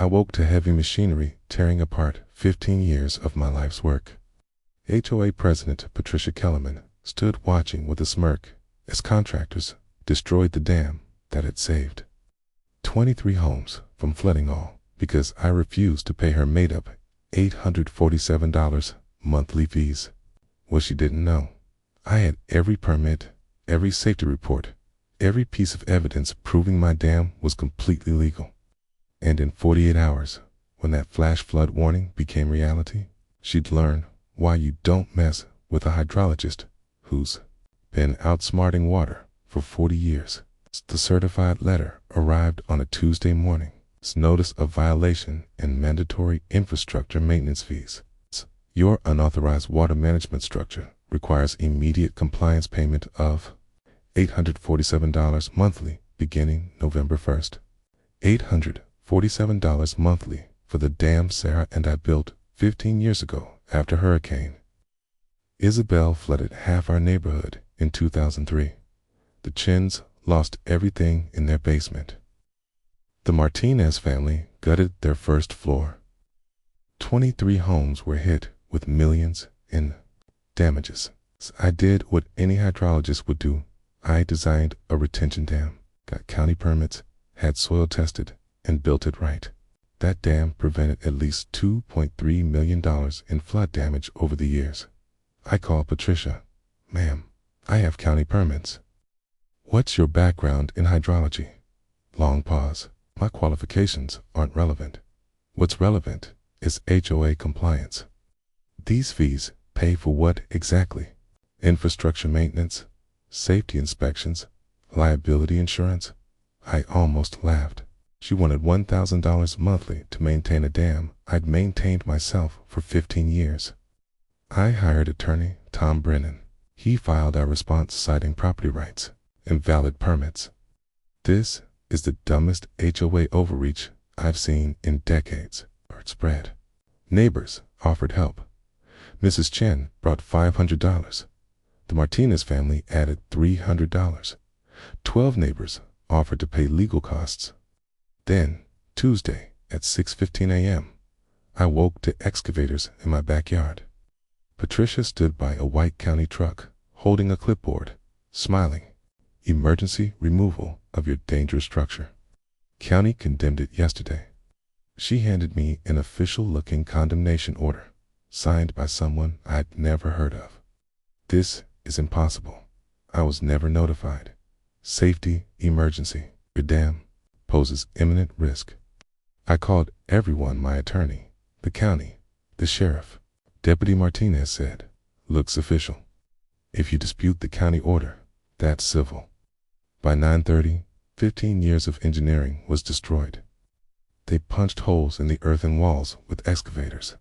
I woke to heavy machinery tearing apart 15 years of my life's work. HOA President Patricia Kellerman stood watching with a smirk as contractors destroyed the dam that had saved 23 homes from flooding, all because I refused to pay her made-up $847 monthly fees. What she didn't know, I had every permit, every safety report, every piece of evidence proving my dam was completely legal. And in 48 hours, when that flash flood warning became reality, she'd learn why you don't mess with a hydrologist who's been outsmarting water for 40 years. The certified letter arrived on a Tuesday morning. It's notice of violation and mandatory infrastructure maintenance fees. Your unauthorized water management structure requires immediate compliance payment of $847 monthly beginning November 1st. $847 monthly for the dam Sarah and I built 15 years ago after Hurricane Isabel flooded half our neighborhood in 2003. The Chins lost everything in their basement. The Martinez family gutted their first floor. 23 homes were hit with millions in damages. I did what any hydrologist would do. I designed a retention dam, got county permits, had soil tested, and built it right. That dam prevented at least $2.3 million in flood damage over the years. I called Patricia. Ma'am, I have county permits. What's your background in hydrology? Long pause. My qualifications aren't relevant. What's relevant is HOA compliance. These fees pay for what exactly? Infrastructure maintenance, safety inspections, liability insurance. I almost laughed. She wanted $1,000 monthly to maintain a dam I'd maintained myself for 15 years. I hired attorney Tom Brennan. He filed our response citing property rights and valid permits. This is the dumbest HOA overreach I've seen in decades. Word spread. Neighbors offered help. Mrs. Chen brought $500. The Martinez family added $300. 12 neighbors offered to pay legal costs. Then, Tuesday at 6:15 a.m., I woke to excavators in my backyard. Patricia stood by a white county truck, holding a clipboard, smiling. Emergency removal of your dangerous structure. County condemned it yesterday. She handed me an official-looking condemnation order, signed by someone I'd never heard of. This is impossible. I was never notified. Safety emergency. Your dam poses imminent risk. I called everyone my attorney, the county, the sheriff. Deputy Martinez said, looks official. If you dispute the county order, that's civil. By 9:30, 15 years of engineering was destroyed. They punched holes in the earthen walls with excavators.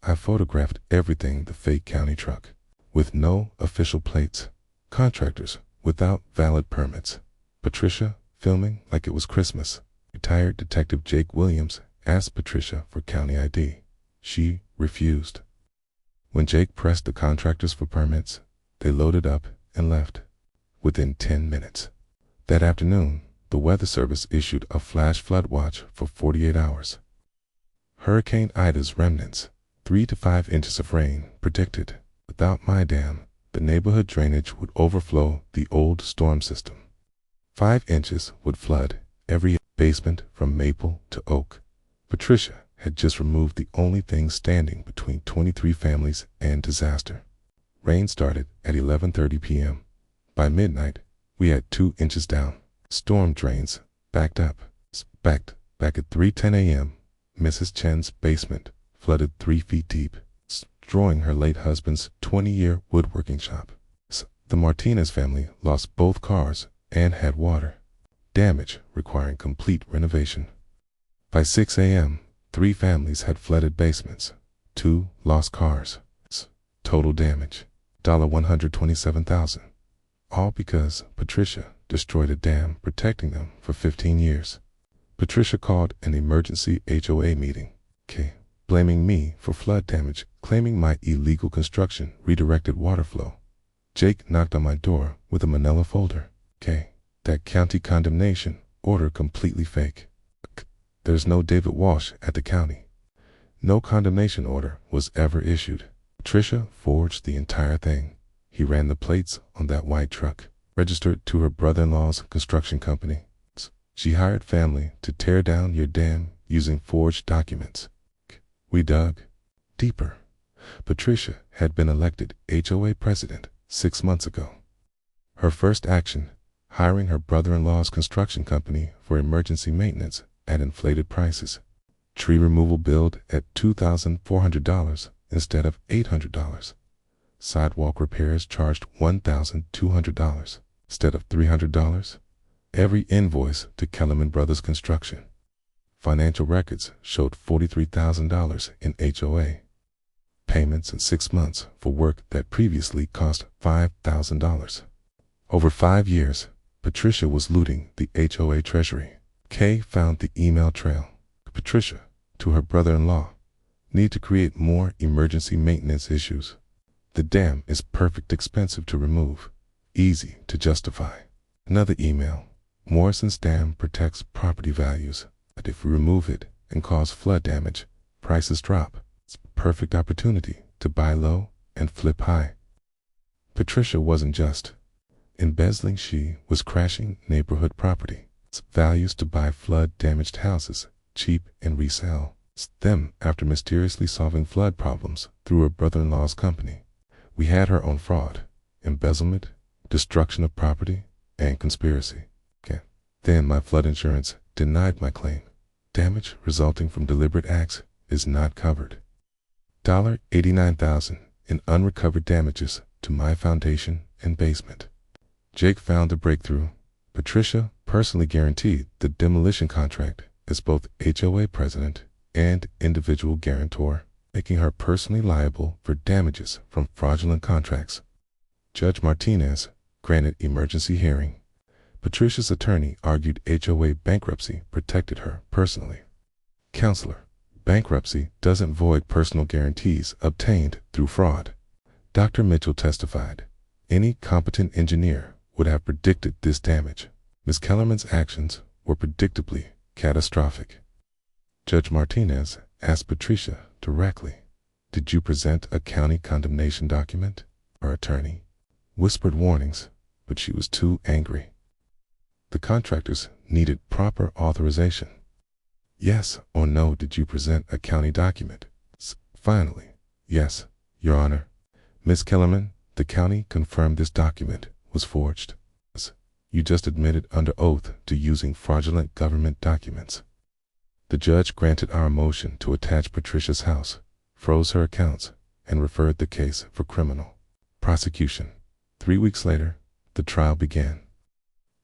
I photographed everything the fake county truck, with no official plates. Contractors without valid permits. Patricia filming like it was Christmas. Retired Detective Jake Williams asked Patricia for county ID. She refused. When Jake pressed the contractors for permits, they loaded up and left within 10 minutes. That afternoon, the Weather Service issued a flash flood watch for 48 hours. Hurricane Ida's remnants, 3 to 5 inches of rain predicted. Without my dam, the neighborhood drainage would overflow the old storm system. 5 inches would flood every basement from Maple to Oak. Patricia had just removed the only thing standing between 23 families and disaster. Rain started at 11:30 p.m. By midnight, we had 2 inches down. Storm drains backed up. Back at 3:10 a.m., Mrs. Chen's basement flooded 3 feet deep, destroying her late husband's 20-year woodworking shop. The Martinez family lost both cars and had water damage requiring complete renovation. By 6 a.m., 3 families had flooded basements, 2 lost cars. Total damage, $127,000. All because Patricia destroyed a dam protecting them for 15 years. Patricia called an emergency HOA meeting, blaming me for flood damage, claiming my illegal construction redirected water flow. Jake knocked on my door with a manila folder. That county condemnation order completely fake. There's no David Walsh at the county. No condemnation order was ever issued. Patricia forged the entire thing. He ran the plates on that white truck, registered to her brother-in-law's construction company. She hired family to tear down your dam using forged documents. We dug deeper. Patricia had been elected HOA president 6 months ago. Her first action, hiring her brother-in-law's construction company for emergency maintenance at inflated prices. Tree removal billed at $2,400 instead of $800. Sidewalk repairs charged $1,200 instead of $300. Every invoice to Kellerman Brothers Construction. Financial records showed $43,000 in HOA payments in 6 months for work that previously cost $5,000. Over 5 years, Patricia was looting the HOA treasury. Kay found the email trail. Patricia, to her brother-in-law, need to create more emergency maintenance issues. The dam is perfect expensive to remove, easy to justify. Another email. Morrison's dam protects property values, but if we remove it and cause flood damage, prices drop. It's a perfect opportunity to buy low and flip high. Patricia wasn't just embezzling, she was crashing neighborhood property. It's values to buy flood-damaged houses cheap and resell them after mysteriously solving flood problems through her brother-in-law's company. We had her on fraud, embezzlement, destruction of property, and conspiracy. Then my flood insurance denied my claim. Damage resulting from deliberate acts is not covered. $89,000 in unrecovered damages to my foundation and basement. Jake found a breakthrough. Patricia personally guaranteed the demolition contract as both HOA president and individual guarantor, making her personally liable for damages from fraudulent contracts. Judge Martinez granted emergency hearing. Patricia's attorney argued HOA bankruptcy protected her personally. Counselor, bankruptcy doesn't void personal guarantees obtained through fraud. Dr. Mitchell testified, any competent engineer would have predicted this damage. Ms. Kellerman's actions were predictably catastrophic. Judge Martinez asked Patricia directly, did you present a county condemnation document? Her attorney whispered warnings, but she was too angry. The contractors needed proper authorization. Yes or no, did you present a county document? Finally, yes, Your Honor. Ms. Kellerman, the county confirmed this document was forged. You just admitted under oath to using fraudulent government documents. The judge granted our motion to attach Patricia's house, froze her accounts, and referred the case for criminal prosecution. 3 weeks later, the trial began.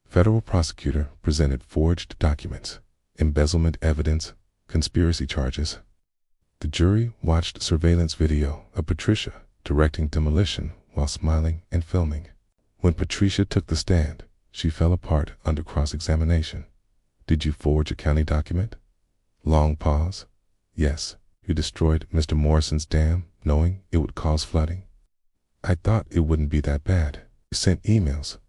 Federal prosecutor presented forged documents, embezzlement evidence, conspiracy charges. The jury watched surveillance video of Patricia directing demolition while smiling and filming. When Patricia took the stand, she fell apart under cross-examination. Did you forge a county document? Long pause. Yes. You destroyed Mr. Morrison's dam knowing it would cause flooding? I thought it wouldn't be that bad. You sent emails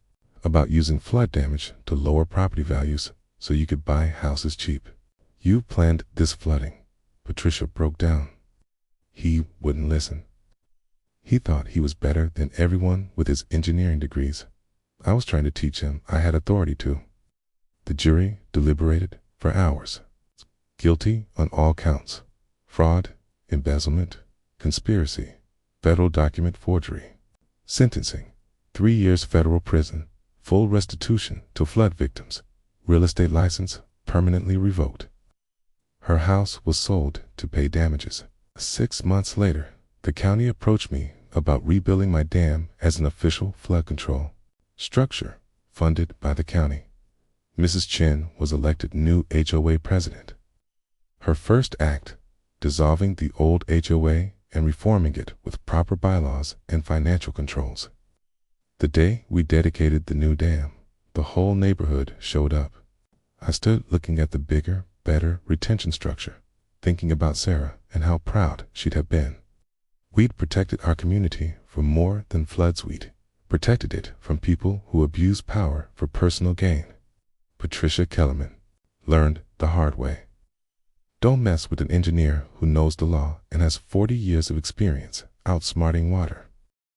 about using flood damage to lower property values so you could buy houses cheap. You planned this flooding. Patricia broke down. He wouldn't listen. He thought he was better than everyone with his engineering degrees. I was trying to teach him I had authority to. The jury deliberated for hours. Guilty on all counts. Fraud, embezzlement, conspiracy, federal document forgery. Sentencing, 3 years federal prison, full restitution to flood victims, real estate license permanently revoked. Her house was sold to pay damages. 6 months later, the county approached me about rebuilding my dam as an official flood control structure funded by the county. Mrs. Chen was elected new HOA president. Her first act, dissolving the old HOA and reforming it with proper bylaws and financial controls. The day we dedicated the new dam, the whole neighborhood showed up. I stood looking at the bigger, better retention structure, thinking about Sarah and how proud she'd have been. We'd protected our community from more than floods. We'd protected it from people who abuse power for personal gain. Patricia Kellerman learned the hard way. Don't mess with an engineer who knows the law and has 40 years of experience outsmarting water.